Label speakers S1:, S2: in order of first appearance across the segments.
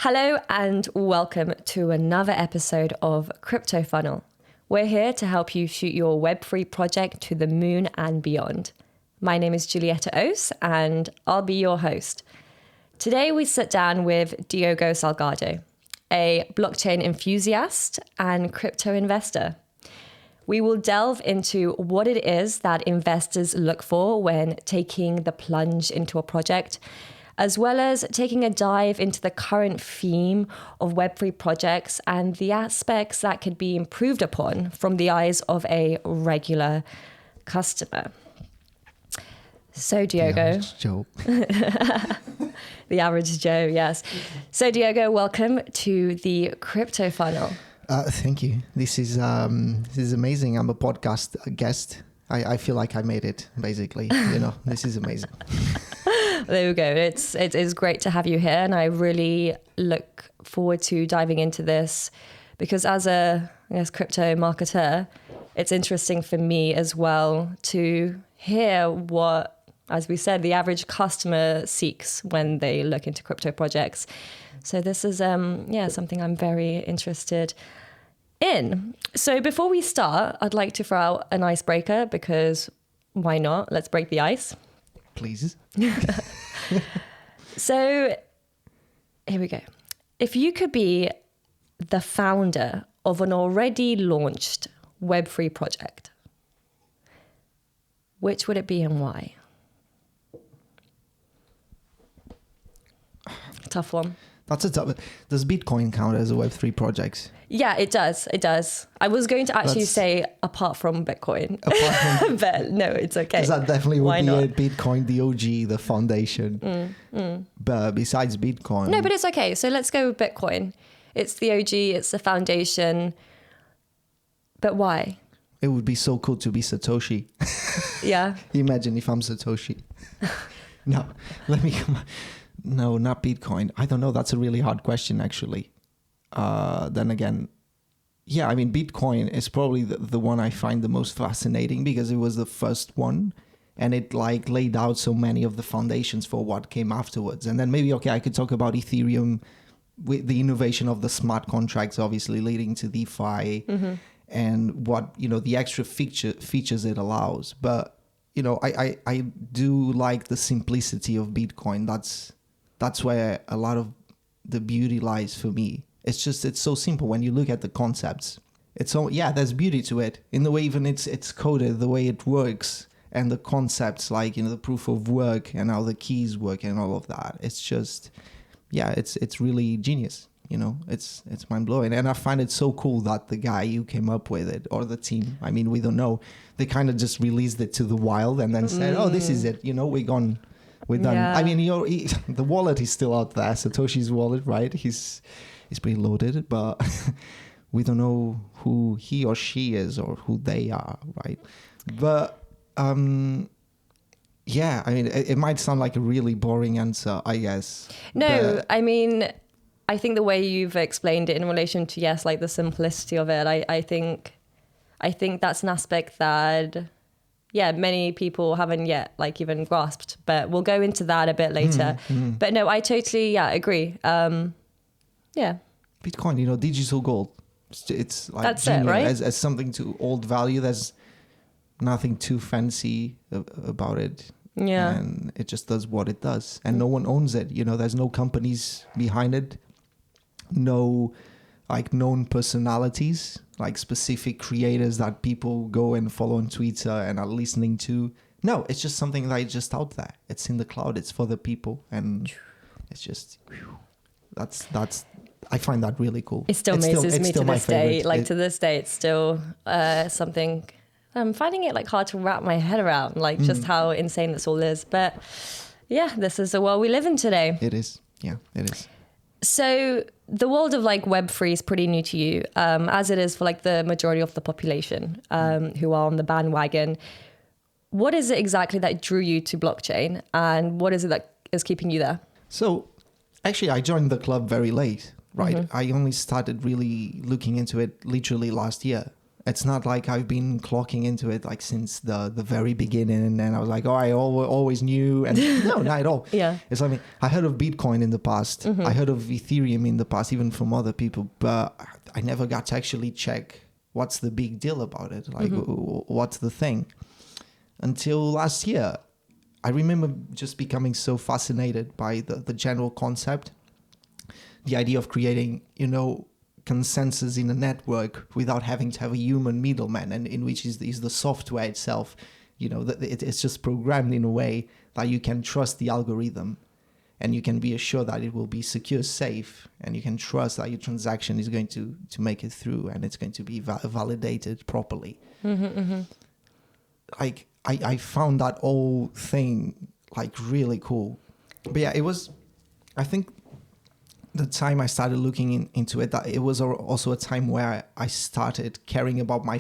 S1: Hello and welcome to another episode of Crypto Funnel. We're here to help you shoot your Web3 project to the moon and beyond. My name is Julieta Ose and I'll be your host. Today we sit down with Diogo Salgado, a blockchain enthusiast and crypto investor. We will delve into what it is that investors look for when taking the plunge into a project, as well as taking a dive into the current theme of Web3 projects and the aspects that could be improved upon from the eyes of a regular customer. So Diogo. The average Joe, yes. So Diogo, welcome to the Crypto Funnel.
S2: Thank you. This is amazing. I'm a podcast guest. I feel like I made it, basically. This is amazing.
S1: There we go. It is great to have you here, and I really look forward to diving into this because as a crypto marketer, it's interesting for me as well to hear what, as we said, the average customer seeks when they look into crypto projects. So this is something I'm very interested in. So before we start, I'd like to throw out an icebreaker because why not? Let's break the ice.
S2: Please.
S1: So here we go. If you could be the founder of an already launched Web3 project, which would it be and why? Tough one.
S2: That's a tough. Does Bitcoin count as a Web3 project?
S1: Yeah, it does. It does. I was going to actually say apart from Bitcoin, but no, it's okay.
S2: Because that definitely would
S1: Why
S2: be
S1: not?
S2: a Bitcoin, the OG, the foundation. But besides Bitcoin...
S1: No, but it's okay. So let's go with Bitcoin. It's the OG, it's the foundation. But why?
S2: It would be so cool to be Satoshi.
S1: Yeah.
S2: Imagine if I'm Satoshi. No, let me come... No, not Bitcoin. I don't know. That's a really hard question, actually. Then again, yeah, I mean, Bitcoin is probably the one I find the most fascinating because it was the first one and it laid out so many of the foundations for what came afterwards. And then maybe, I could talk about Ethereum with the innovation of the smart contracts, obviously leading to DeFi and what, the extra features it allows. But, I do like the simplicity of Bitcoin. That's where a lot of the beauty lies for me. It's so simple when you look at the concepts. There's beauty to it in the way even it's coded, the way it works, and the concepts the proof of work and how the keys work and all of that. It's just, it's really genius. It's mind blowing, and I find it so cool that the guy who came up with it or the team, I mean, we don't know, they kind of just released it to the wild and then said, "Oh, this is it. We're gone." We're done.
S1: Yeah.
S2: I mean, the wallet is still out there. Satoshi's wallet, right? He's pretty loaded, but we don't know who he or she is or who they are, right? But I mean, it might sound like a really boring answer, I guess.
S1: No, I mean, I think the way you've explained it in relation to the simplicity of it, I think that's an aspect that many people haven't yet even grasped, but we'll go into that a bit later. But no, I totally agree.
S2: Bitcoin, digital gold. It's like
S1: that's
S2: genuine.
S1: it, right?
S2: As something to old value. There's nothing too fancy about it.
S1: Yeah.
S2: And it just does what it does. And no one owns it. There's no companies behind it. No known personalities, specific creators that people go and follow on Twitter and are listening to. No, it's just something that is just out there. It's in the cloud. It's for the people. And it's just, that's I find that really cool.
S1: It still amazes me to this day. To this day, it's still something I'm finding it hard to wrap my head around, just how insane this all is. But this is the world we live in today.
S2: It is. Yeah, it is.
S1: So the world of Web3 is pretty new to you, as it is for the majority of the population who are on the bandwagon. What is it exactly that drew you to blockchain, and what is it that is keeping you there?
S2: So actually, I joined the club very late, right? I only started really looking into it literally last year. It's not like I've been clocking into it like since the very beginning, and then I was like, oh, I always knew. And no, not at all.
S1: Yeah.
S2: It's like, I heard of Bitcoin in the past. I heard of Ethereum in the past, even from other people, but I never got to actually check what's the big deal about it. Like, what's the thing? Until last year, I remember just becoming so fascinated by the general concept, the idea of creating, consensus in a network without having to have a human middleman, and in which is the software itself, it's just programmed in a way that you can trust the algorithm, and you can be assured that it will be secure, safe, and you can trust that your transaction is going to make it through, and it's going to be validated properly. Like, I found that whole thing like really cool. But yeah, it was, I think, the time I started looking into it, that it was also a time where I started caring about my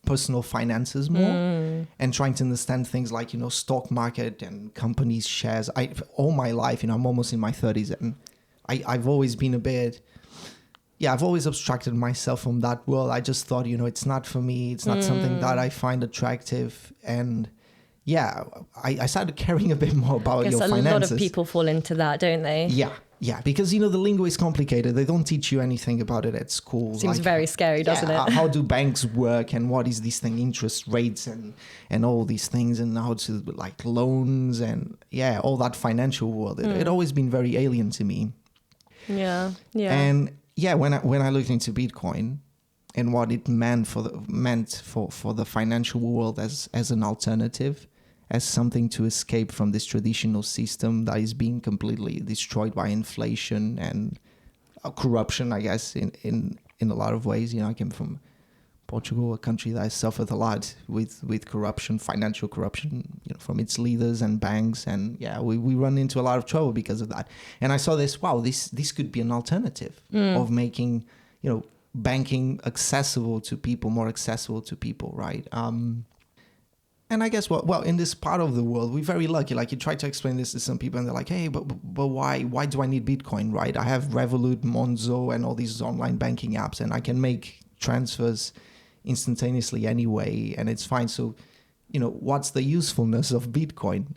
S2: personal finances more, and trying to understand things like, stock market and companies' shares. All my life, I'm almost in my 30s, and I've always been I've always abstracted myself from that world. I just thought, it's not for me. It's not something that I find attractive. And yeah, I started caring a bit more about your finances.
S1: A lot of people fall into that, don't they?
S2: Yeah, because, the lingo is complicated. They don't teach you anything about it at school.
S1: Seems very scary, doesn't it?
S2: How do banks work, and what is this thing, interest rates and all these things, and how to, like, loans and, all that financial world. It always been very alien to me.
S1: Yeah.
S2: And when I looked into Bitcoin and what it meant for the financial world as an alternative, as something to escape from this traditional system that is being completely destroyed by inflation and corruption, I guess, in a lot of ways. I came from Portugal, a country that has suffered a lot with corruption, financial corruption, from its leaders and banks. And we run into a lot of trouble because of that. And I saw this could be an alternative of making, banking accessible to people, more accessible to people, right? And I guess, well, in this part of the world, we're very lucky. Like, you try to explain this to some people, and they're like, hey, but why do I need Bitcoin, right? I have Revolut, Monzo, and all these online banking apps, and I can make transfers instantaneously anyway, and it's fine. So, what's the usefulness of Bitcoin,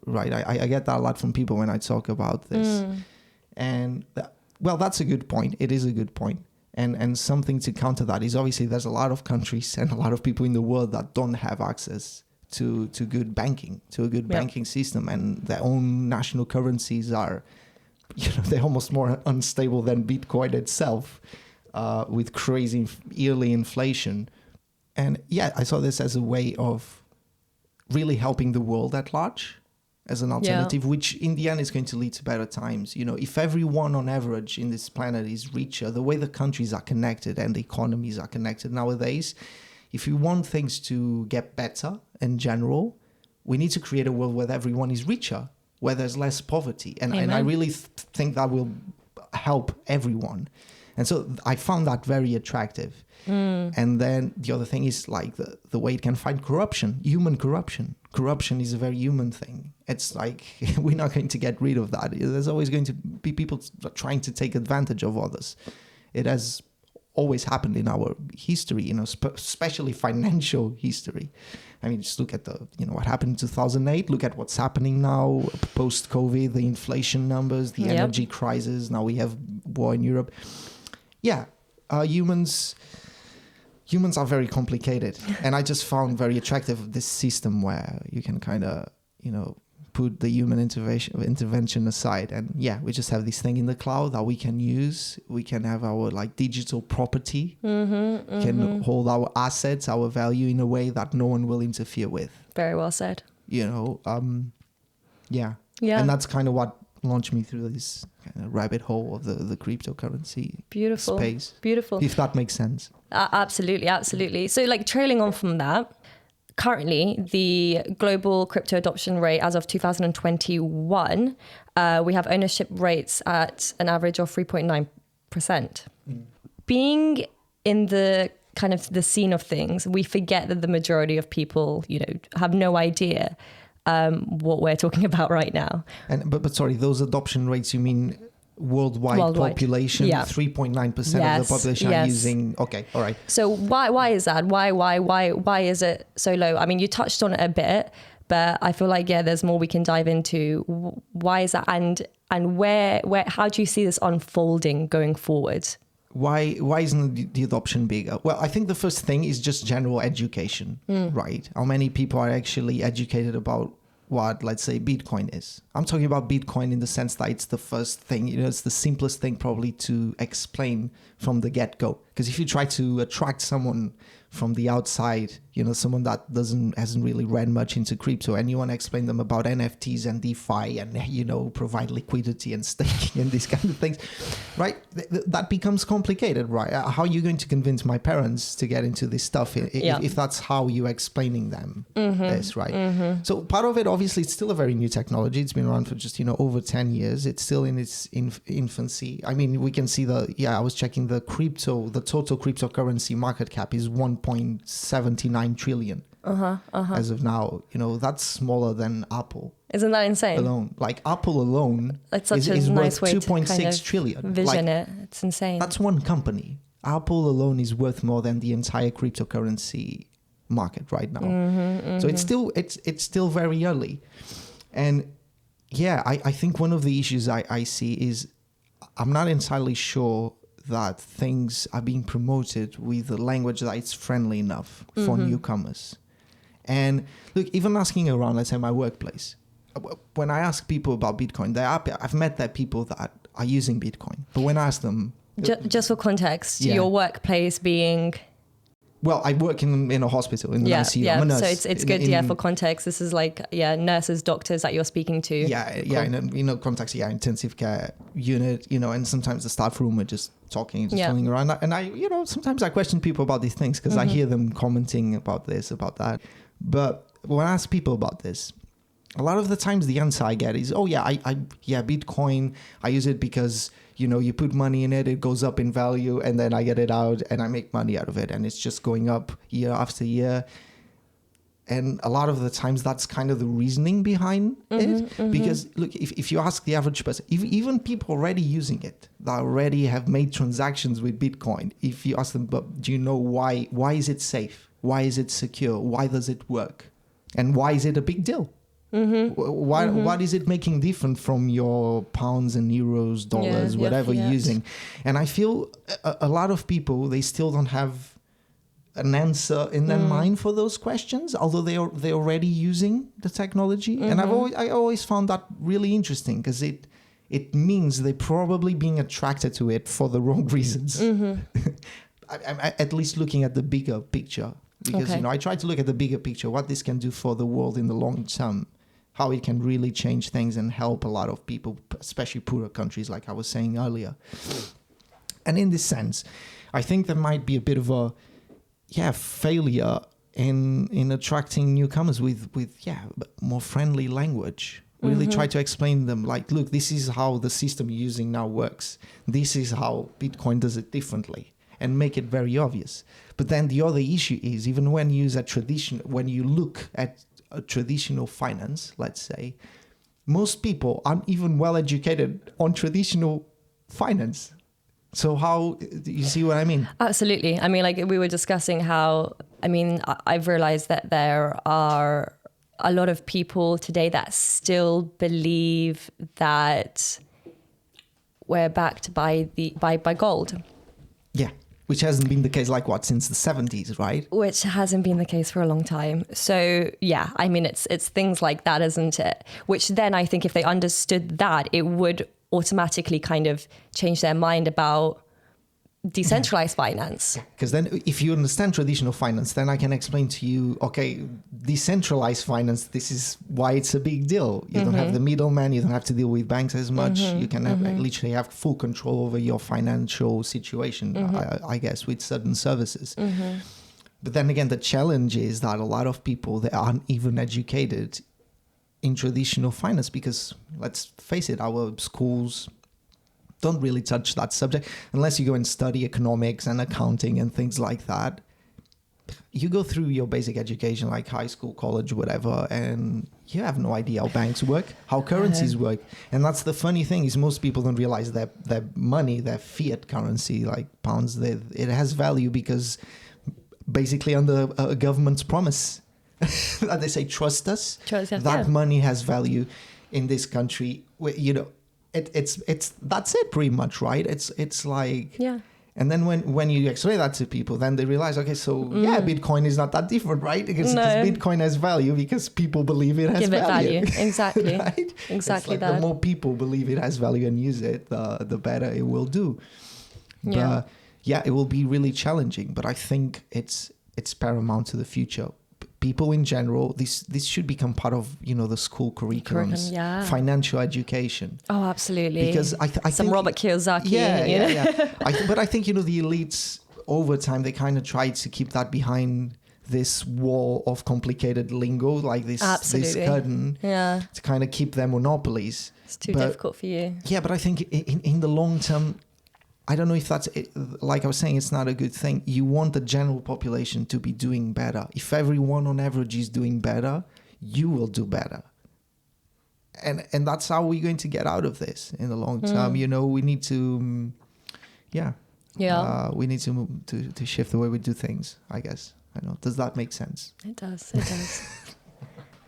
S2: right? I get that a lot from people when I talk about this. And, that's a good point. It is a good point. And something to counter that is, obviously, there's a lot of countries and a lot of people in the world that don't have access to good banking, to a good banking system, and their own national currencies are, they're almost more unstable than Bitcoin itself, with crazy yearly inflation. And I saw this as a way of really helping the world at large as an alternative, which in the end is going to lead to better times. If everyone on average in this planet is richer, the way the countries are connected and the economies are connected nowadays, if you want things to get better in general, we need to create a world where everyone is richer, where there's less poverty. And I really think that will help everyone. And so I found that very attractive. And then the other thing is, like, the way it can fight corruption, human corruption. Corruption is a very human thing. It's like, we're not going to get rid of that. There's always going to be people trying to take advantage of others. It has always happened in our history, especially financial history. I mean, just look at what happened in 2008. Look at what's happening now, post-COVID, the inflation numbers, the energy crisis. Now we have war in Europe. Humans are very complicated, and I just found very attractive this system where you can kind of, put the human intervention aside, and we just have this thing in the cloud that we can use. We can have our, like, digital property, can hold our assets, our value in a way that no one will interfere with. Very
S1: well said.
S2: And that's kind of what launched me through this kind of rabbit hole of the cryptocurrency space. Beautiful. If that makes sense.
S1: Absolutely. So, like, trailing on from that, currently the global crypto adoption rate as of 2021, we have ownership rates at an average of 3.9%. Being in the kind of the scene of things, we forget that the majority of people, have no idea what we're talking about right now.
S2: But sorry, those adoption rates, you mean worldwide population,
S1: yeah.
S2: 3.9% of the population are using. Okay, all right.
S1: So why is that? Why is it so low? I mean, you touched on it a bit, but I feel like there's more we can dive into. Why is that? And where how do you see this unfolding going forward?
S2: Why isn't the adoption bigger? Well, I think the first thing is just general education, right? How many people are actually educated about what, let's say, Bitcoin is? I'm talking about Bitcoin in the sense that it's the first thing, it's the simplest thing probably to explain from the get-go. Because if you try to attract someone from the outside, someone that hasn't really read much into crypto, and you want to explain them about NFTs and DeFi and, provide liquidity and staking and these kind of things, right? That becomes complicated, right? How are you going to convince my parents to get into this stuff if that's how you're explaining them this, right? So part of it, obviously, it's still a very new technology. It's been around for just, over 10 years. It's still in its infancy. I mean, we can see I was checking the total cryptocurrency market cap is 1.79 trillion as of now. That's smaller than Apple.
S1: Isn't that insane?
S2: Alone, like Apple alone,
S1: it's such
S2: is
S1: a nice
S2: worth
S1: way
S2: 2.6 trillion.
S1: Vision it. It's insane.
S2: That's one company. Apple alone is worth more than the entire cryptocurrency market right now. So it's still very early, and I think one of the issues I see is I'm not entirely sure that things are being promoted with a language that is friendly enough for newcomers. And look, even asking around, let's say my workplace, when I ask people about Bitcoin, I've met that people that are using Bitcoin. But when I ask them...
S1: Just for context, your workplace being...
S2: Well, I work in a hospital, in the ICU. I'm a nurse.
S1: So it's good, for context. This is like, nurses, doctors that you're speaking to.
S2: In context, intensive care unit, and sometimes the staff room are just talking, fooling around. And I, sometimes I question people about these things because I hear them commenting about this, about that. But when I ask people about this, a lot of the times the answer I get is, Bitcoin, I use it because... you put money in it, it goes up in value, and then I get it out and I make money out of it. And it's just going up year after year. And a lot of the times that's kind of the reasoning behind it. Because look, if you ask the average person, even people already using it, that already have made transactions with Bitcoin, if you ask them, but do you know why is it safe? Why is it secure? Why does it work? And why is it a big deal? What is it making different from your pounds and euros, dollars, whatever you're using? And I feel a lot of people, they still don't have an answer in their mind for those questions, although they're already using the technology. And I always found that really interesting because it means they're probably being attracted to it for the wrong reasons. I'm at least looking at the bigger picture because I try to look at the bigger picture, what this can do for the world in the long term. How it can really change things and help a lot of people, especially poorer countries, like I was saying earlier. And in this sense, I think there might be a bit of a failure in attracting newcomers with more friendly language. Really try to explain them like, look, this is how the system you're using now works. This is how Bitcoin does it differently, and make it very obvious. But then the other issue is, even when you use when you look at a traditional finance, let's say, most people aren't even well educated on traditional finance. So how do you see what I mean?
S1: Absolutely. I mean, like we were discussing how, I've realized that there are a lot of people today that still believe that we're backed by gold.
S2: Yeah. Which hasn't been the case, since the 70s, right?
S1: Which hasn't been the case for a long time. So, it's things like that, isn't it? Which then I think if they understood that, it would automatically kind of change their mind about decentralized finance.
S2: Because then if you understand traditional finance, then I can explain to you, okay, decentralized finance, this is why it's a big deal. You don't have the middleman, you don't have to deal with banks as much. You can literally have full control over your financial situation, I guess, with certain services. But then again, the challenge is that a lot of people, they aren't even educated in traditional finance because, let's face it, our schools don't really touch that subject unless you go and study economics and accounting and things like that. you go through your basic education, like high school, college, whatever, and you have no idea how banks work, how currencies work. And that's the funny thing, is most people don't realize that their money, their fiat currency, like pounds, it has value because basically under a government's promise that they say, trust us, that money has value in this country. You know, it's that's it pretty much, right? It's like,
S1: yeah.
S2: And then when you explain that to people, then they realize, okay, so yeah, Bitcoin is not that different, right? Because Bitcoin has value because people believe it has
S1: Give it value. Exactly.
S2: Right?
S1: Exactly
S2: like
S1: that.
S2: The more people believe it has value and use it, the better it will do.
S1: Yeah.
S2: But yeah, it will be really challenging. But I think it's paramount to the future. People in general, this should become part of, you know, the school curriculums, financial education.
S1: Oh, absolutely.
S2: Because I
S1: some
S2: think,
S1: Robert Kiyosaki.
S2: Yeah. But I think, you know, the elites over time, they kind of tried to keep that behind this wall of complicated lingo, like this curtain, to kind of keep their monopolies.
S1: It's too difficult for you.
S2: Yeah, but I think in the long term, I don't know if that's, like I was saying, it's not a good thing. You want the general population to be doing better. If everyone on average is doing better, you will do better. And that's how we're going to get out of this in the long term. You know, we need to, we need to shift the way we do things, I guess. I know. Does that make sense?
S1: It does.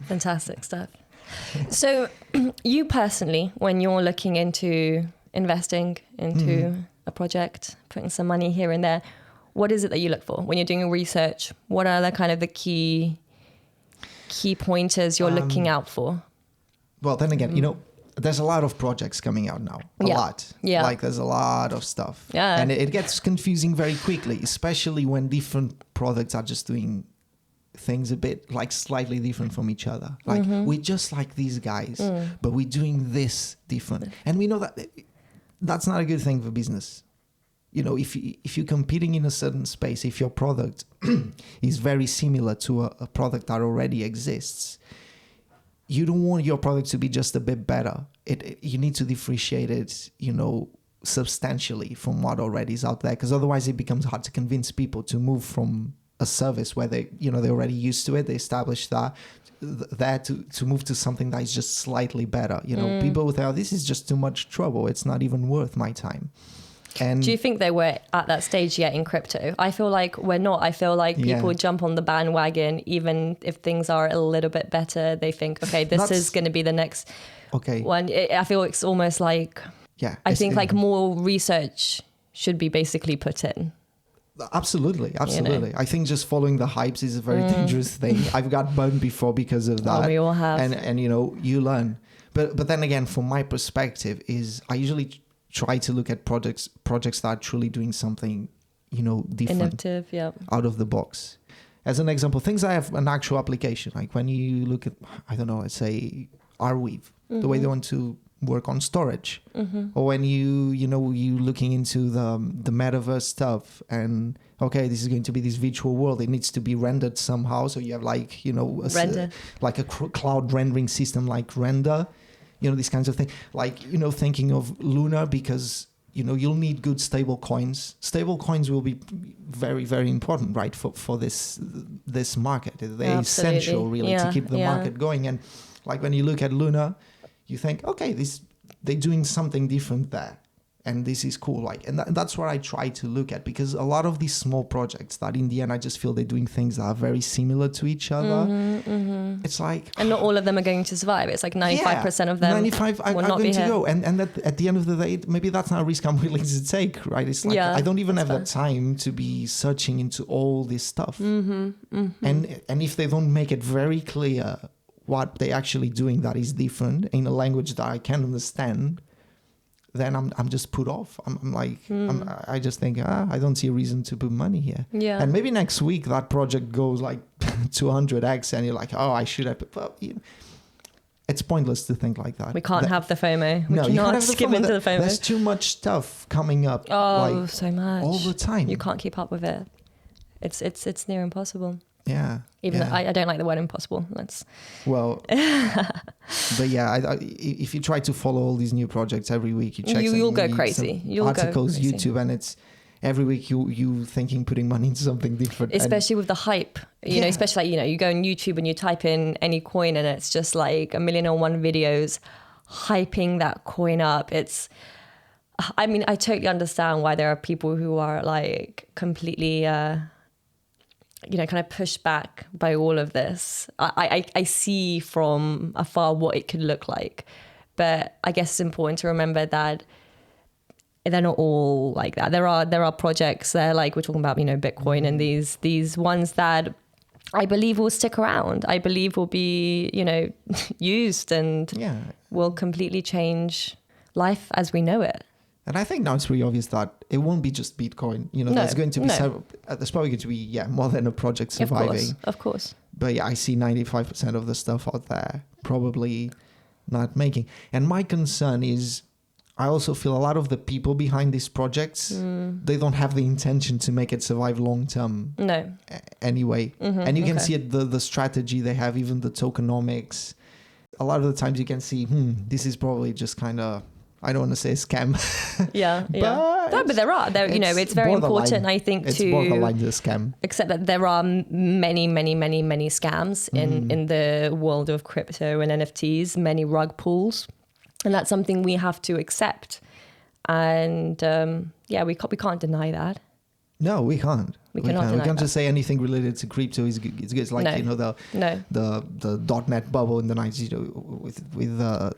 S1: Fantastic stuff. So you personally, when you're looking into investing into a project, putting some money here and there, what is it that you look for when you're doing your research? What are the kind of the key pointers you're looking out for?
S2: Well, then again, you know, there's a lot of projects coming out now. A lot.
S1: Yeah.
S2: Like there's a lot of stuff.
S1: Yeah.
S2: And it gets confusing very quickly, especially when different products are just doing things a bit like slightly different from each other. Like we're just like these guys, but we're doing this different. And we know that that's not a good thing for business. You know, if you're competing in a certain space, if your product is very similar to a product that already exists, you don't want your product to be just a bit better. You need to differentiate it, you know, substantially from what already is out there, because otherwise it becomes hard to convince people to move from a service where they're already used to it, they established that, to move to something that is just slightly better. You know, people would say, oh, this is just too much trouble. It's not even worth my time. And
S1: do you think they were at that stage yet in crypto? I feel like we're not. I feel like people jump on the bandwagon, even if things are a little bit better. They think, okay, this is going to be the next one. I feel it's almost like, I think like more research should be basically put in.
S2: Absolutely. You know? I think just following the hypes is a very dangerous thing. I've got burned before because of that.
S1: Oh, we all have.
S2: And you know, you learn. But then again, from my perspective, is I usually try to look at projects that are truly doing something, you know, different,
S1: innovative,
S2: out of the box. As an example, things that have an actual application, like when you look at, I don't know, let's say Arweave, the way they want to work on storage, or when you looking into the metaverse stuff, and okay, this is going to be this virtual world, it needs to be rendered somehow, so you have like, you know, like a cloud rendering system like Render, you know, these kinds of things, like, you know, thinking of Lunar, because you know, you'll need good stable coins. Stable coins will be very, very important, right, for this market. They're essential really to keep the market going. And like when you look at Lunar, you think, okay, they're doing something different there, and this is cool. Like, and that's what I try to look at, because a lot of these small projects that in the end I just feel they're doing things that are very similar to each other. It's like,
S1: and not all of them are going to survive. It's like 95% of them
S2: 95 are
S1: not
S2: going
S1: to
S2: go, and at the end of the day, maybe that's not a risk I'm willing to take, right? It's like I don't even have the time to be searching into all this stuff, and if they don't make it very clear what they're actually doing that is different in a language that I can understand, then I'm just put off. I'm like, I just think, I don't see a reason to put money here.
S1: Yeah.
S2: And maybe next week that project goes like 200x, and you're like, oh, I should have. Well, it's pointless to think like that.
S1: We can't have the FOMO. We
S2: you
S1: cannot skip into the FOMO.
S2: There's too much stuff coming up.
S1: Oh, so much
S2: all the time.
S1: You can't keep up with it. It's near impossible.
S2: Yeah.
S1: Even though I don't like the word impossible. That's
S2: well, but yeah, if you try to follow all these new projects every week, you check
S1: you'll go crazy. You'll
S2: articles,
S1: go crazy.
S2: YouTube, and every week you thinking putting money into something different.
S1: Especially with the hype, you know, especially like, you know, you go on YouTube and you type in any coin and it's just like 1,000,001 videos hyping that coin up. I mean, I totally understand why there are people who are like completely, you know, kind of pushed back by all of this. I see from afar what it could look like, but I guess it's important to remember that they're not all like that. There are projects there, like we're talking about, you know, Bitcoin and these ones that I believe will stick around. I believe will be, you know, used and will completely change life as we know it.
S2: And I think now it's pretty obvious that it won't be just Bitcoin. You know, there's going to be several. There's probably going to be more than a project surviving.
S1: Of course.
S2: But yeah, I see 95% of the stuff out there probably not making. And my concern is, I also feel a lot of the people behind these projects, they don't have the intention to make it survive long term.
S1: No.
S2: Anyway, and you can see it, the strategy they have, even the tokenomics. A lot of the times you can see, this is probably just kind of, I don't want to say a scam. But
S1: there are. You know, it's very important, I think,
S2: it's borderline the scam.
S1: Accept that there are many scams in the world of crypto and NFTs, many rug pulls. And that's something we have to accept. And we can't deny that.
S2: No, we can't.
S1: We can't
S2: just say anything related to crypto is good. It's like you know the .net bubble in the 90s, you know, with the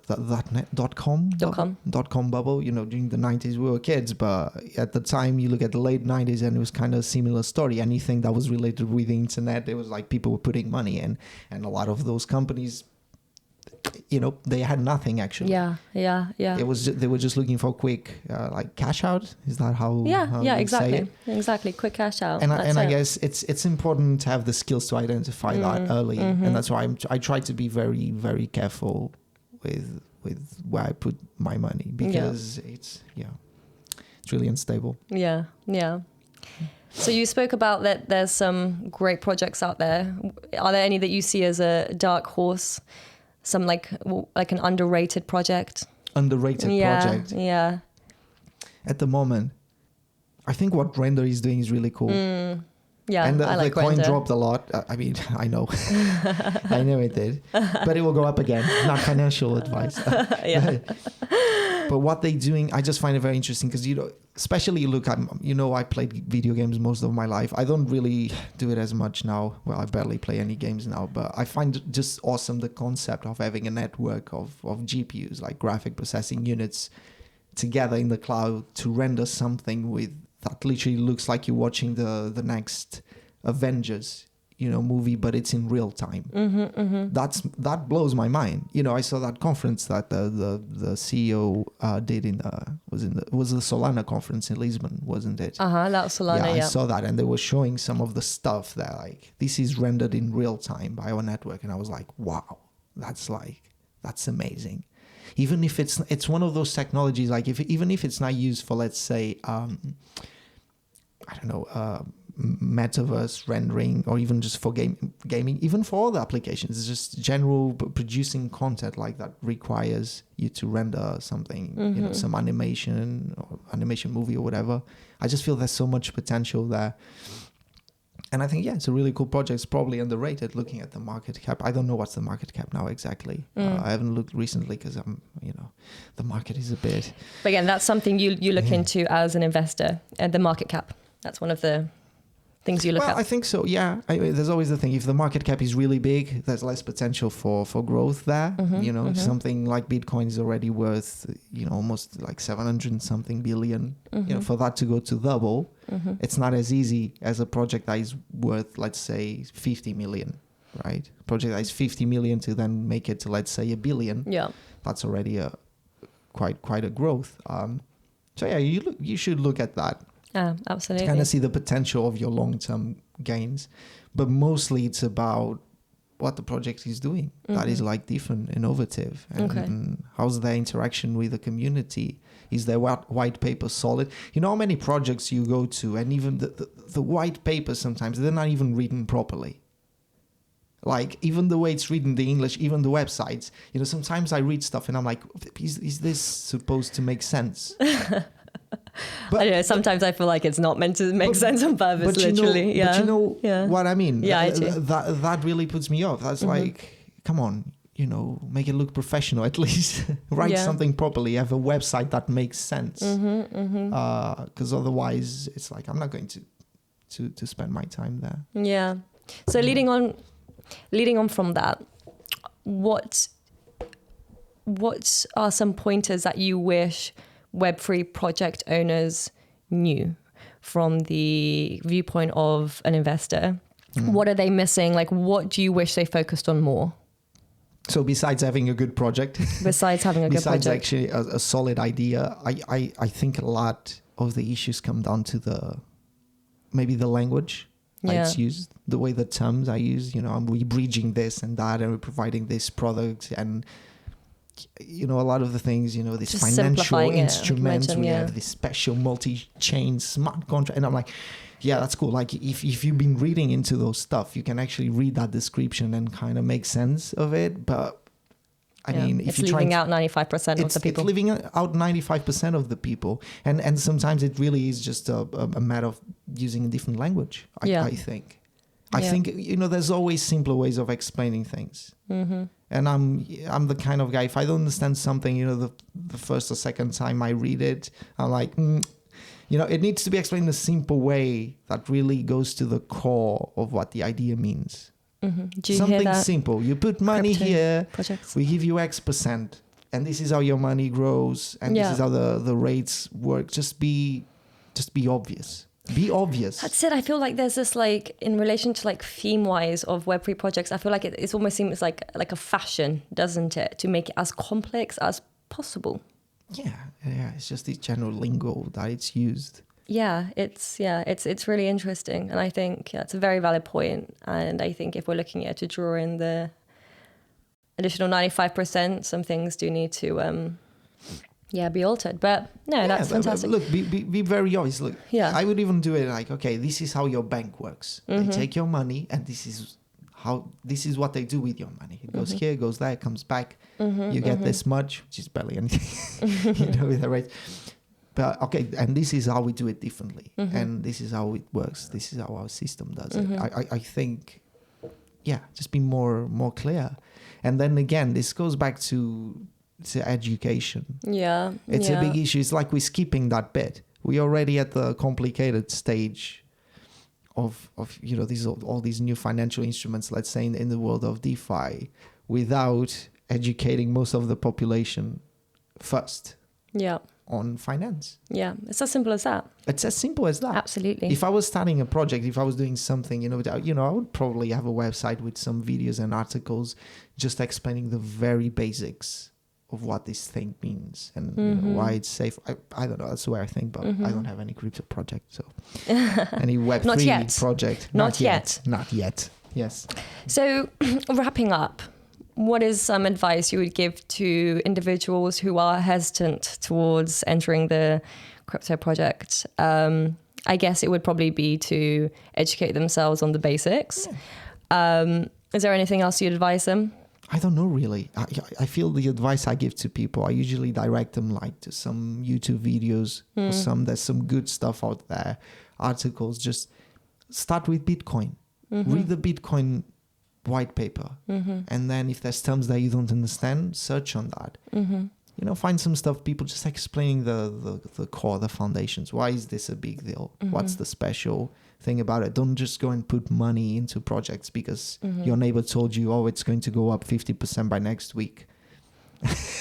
S2: .com bubble. You know, during the 90s we were kids, but at the time you look at the late 90s and it was kind of a similar story. Anything that was related with the internet, it was like people were putting money in, and a lot of those companies, you know, they had nothing actually.
S1: Yeah.
S2: It was they were just looking for quick like cash out. Is that how?
S1: Exactly. Quick cash out.
S2: And I guess it's important to have the skills to identify that early, and that's why I try to be very, very careful with where I put my money, because it's really unstable.
S1: Yeah. So you spoke about that there's some great projects out there. Are there any that you see as a dark horse? Some like an underrated project? Project? Yeah.
S2: At the moment, I think what Render is doing is really cool.
S1: Yeah,
S2: and
S1: I like
S2: the coin
S1: Render.
S2: dropped a lot. I mean, I know. I know it did. But it will go up again. Not financial advice. But what they're doing, I just find it very interesting because, you know, especially I played video games most of my life. I don't really do it as much now. Well, I barely play any games now, but I find it just awesome, the concept of having a network of GPUs, like graphic processing units, together in the cloud to render something that literally looks like you're watching the next Avengers, you know, movie, but it's in real time. That blows my mind. You know, I saw that conference that the CEO did was the Solana conference in Lisbon, wasn't it?
S1: That was Solana.
S2: I saw that, and they were showing some of the stuff there, like this is rendered in real time by our network, and I was like, wow, that's amazing. Even if it's one of those technologies, like even if it's not used for, let's say, metaverse rendering, or even just for gaming, even for other applications, it's just general producing content like that requires you to render something, you know, some animation or animation movie or whatever. I just feel there's so much potential there. And I think, it's a really cool project. It's probably underrated looking at the market cap. I don't know what's the market cap now exactly. I haven't looked recently because the market is a bit...
S1: But again, that's something you look into as an investor, the market cap. That's one of the things you look at.
S2: I think so, yeah. There's always the thing, if the market cap is really big, there's less potential for growth there. If something like Bitcoin is already worth, almost like 700 and something billion, for that to go to double, it's not as easy as a project that is worth, let's say, 50 million, right? Project that is 50 million to then make it to, let's say, 1 billion.
S1: Yeah.
S2: That's already quite a growth. You should look at that.
S1: Absolutely.
S2: To kind of see the potential of your long-term gains, but mostly it's about what the project is doing that is like different, innovative, and how's their interaction with the community. Is their white paper solid? You know how many projects you go to, and even the white paper, sometimes they're not even written properly. Like, even the way it's written, the English, even the websites, sometimes I read stuff and I'm like, is this supposed to make sense? But,
S1: I don't know, sometimes I feel like it's not meant to make sense on purpose,
S2: but
S1: literally.
S2: But you know
S1: Yeah.
S2: what I mean?
S1: Yeah, I do.
S2: That really puts me off. That's like, come on, make it look professional at least. Write something properly. Have a website that makes sense. Because otherwise, it's like, I'm not going to spend my time there.
S1: Yeah. So leading on from that, what are some pointers that you wish Web3 project owners knew from the viewpoint of an investor? What are they missing? Like, what do you wish they focused on more?
S2: So besides having a good project,
S1: Besides having a good project,
S2: besides actually a solid idea, I think a lot of the issues come down to maybe the language it's used, the way the terms are used. We're bridging this and that, and we're providing this product, and a lot of the things, these
S1: Just
S2: financial instruments,
S1: like
S2: we have this special multi-chain smart contract, and I'm like, yeah, that's cool. Like if you've been reading into those stuff, you can actually read that description and kind of make sense of it. But I mean, if
S1: it's leaving out 95% of the people.
S2: It's leaving out 95% of the people. And sometimes it really is just a matter of using a different language, I think. I think, there's always simpler ways of explaining things. And I'm the kind of guy, if I don't understand something, the first or second time I read it, I'm like, it needs to be explained in a simple way that really goes to the core of what the idea means.
S1: Do you
S2: Something
S1: hear that?
S2: Simple. You put money
S1: Crypto
S2: here,
S1: projects.
S2: we give you X%, and this is how your money grows, and this is how the rates work. Just be obvious. Be obvious.
S1: That's it. I feel like there's this, like, in relation to like theme wise of Web3 projects, I feel like it almost seems like a fashion, doesn't it, to make it as complex as possible.
S2: Yeah. It's just this general lingo that it's used.
S1: It's really interesting, and I think it's a very valid point. And I think if we're looking at to draw in the additional 95%, some things do need to be altered. But no, that's fantastic.
S2: Look, be very obvious. Look,
S1: I
S2: would even do it like, okay, this is how your bank works. They take your money, and this is what they do with your money. It goes here, goes there, comes back. You get this much, which is barely anything, with the rate. But okay, and this is how we do it differently, and this is how it works. This is how our system does it. I think, just be more clear. And then again, this goes back to education. It's a big issue. It's like we're skipping that bit. We're already at the complicated stage of all these new financial instruments, let's say in the world of DeFi, without educating most of the population first on finance.
S1: It's as simple as that.
S2: It's as simple as that.
S1: Absolutely.
S2: If I was starting a project, if I was doing something, I would probably have a website with some videos and articles just explaining the very basics of what this thing means and why it's safe. I don't know. That's the way I think, but I don't have any crypto project. So any Web3 project.
S1: Not yet.
S2: Not yet. Yes.
S1: So wrapping up, what is some advice you would give to individuals who are hesitant towards entering the crypto project? I guess it would probably be to educate themselves on the basics. Is there anything else you'd advise them?
S2: I don't know, really. I feel the advice I give to people, I usually direct them like to some YouTube videos or there's some good stuff out there, articles. Just start with Bitcoin. Read the Bitcoin white paper. And then if there's terms that you don't understand, search on that. Find some stuff, people just explaining the core, the foundations. Why is this a big deal? What's the special thing about it? Don't just go and put money into projects because your neighbor told you, oh, it's going to go up 50% by next week.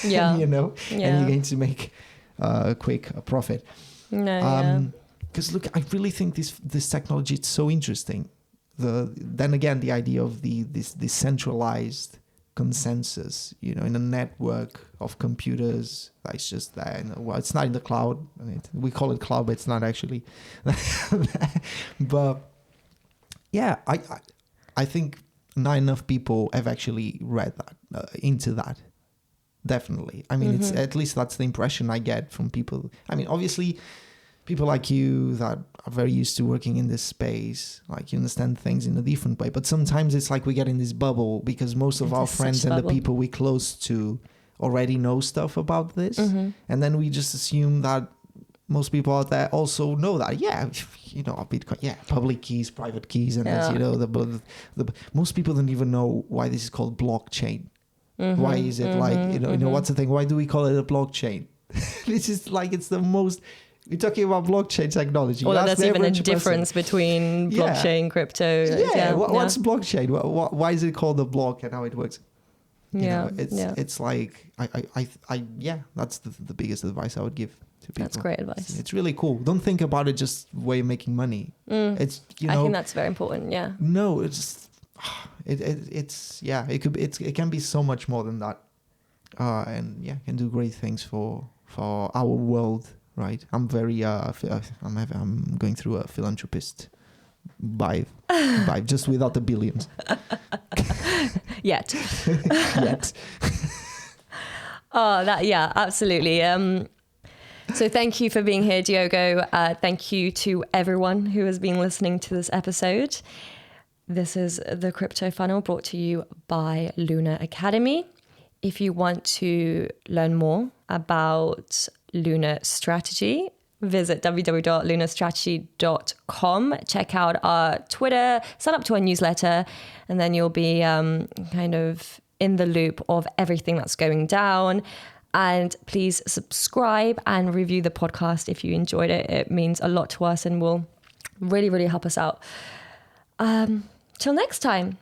S2: And you're going to make a quick profit. Because look, I really think this technology is so interesting. Then again, the idea of this decentralized consensus, in a network of computers that's just there. It's not in the cloud. We call it cloud, but it's not actually. But I think not enough people have actually read that into that. Definitely. I mean, it's at least that's the impression I get from people. I mean, obviously, people like you that are very used to working in this space, like you understand things in a different way. But sometimes it's like we get in this bubble because most of our friends and the people we're close to already know stuff about this. And then we just assume that most people out there also know that. Yeah, you know, Bitcoin. Yeah, public keys, private keys, and as you know, the most people don't even know why this is called blockchain. Why is it like you know what's the thing? Why do we call it a blockchain? This is like it's the most. We're talking about blockchain technology.
S1: Well, there's even a difference between blockchain, crypto.
S2: What's blockchain? Why is it called a block and how it works? You know, it's like that's the biggest advice I would give to people.
S1: That's great advice.
S2: It's really cool. Don't think about it just way of making money. It's I
S1: think that's very important. Yeah.
S2: No, it's it can be so much more than that, and can do great things for our world. Right, I'm very I'm going through a philanthropist vibe, just without the billions.
S1: Yet. Absolutely. So thank you for being here, Diogo. Thank you to everyone who has been listening to this episode. This is the Crypto Funnel, brought to you by Lunar Academy. If you want to learn more about Lunar Strategy, visit www.lunarstrategy.com. Check out our Twitter, sign up to our newsletter, and then you'll be kind of in the loop of everything that's going down. And please subscribe and review the podcast if you enjoyed it. It means a lot to us and will really, really help us out. Till next time.